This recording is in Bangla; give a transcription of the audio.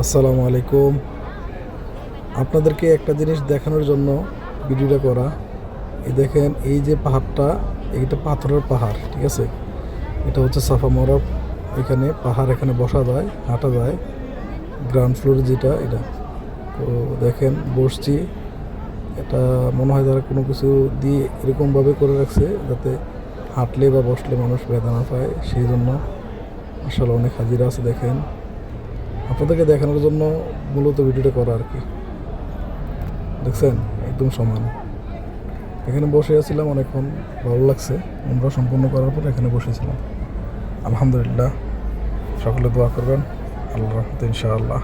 আসসালামু আলাইকুম। আপনাদেরকে একটা জিনিস দেখানোর জন্য ভিডিওটা করা। এই দেখেন, এই যে পাহাড়টা, এইটা পাথরের পাহাড়, ঠিক আছে। এটা হচ্ছে সাফা মরফ। এখানে পাহাড়, এখানে বসা যায়, হাঁটা যায়। গ্রাউন্ড ফ্লোর যেটা, এটা তো দেখেন বসছি। এটা মনে হয় তারা কোনো কিছু দিয়ে এরকমভাবে করে রাখছে যাতে হাঁটলে বা বসলে মানুষ ব্যথা না পায়, সেই জন্য আসলে অনেক হাজিরা আছে। দেখেন, আপনাদেরকে দেখানোর জন্য মূলত ভিডিওটা করা আর কি। দেখছেন, একদম সমান। এখানে বসে আছিলাম অনেকক্ষণ, ভালো লাগছে। আমরা সম্পূর্ণ করার পর এখানে বসেছিলাম। আলহামদুলিল্লাহ। সকলে দোয়া করবেন, আল্লাহ রহমতে ইনশাআল্লাহ।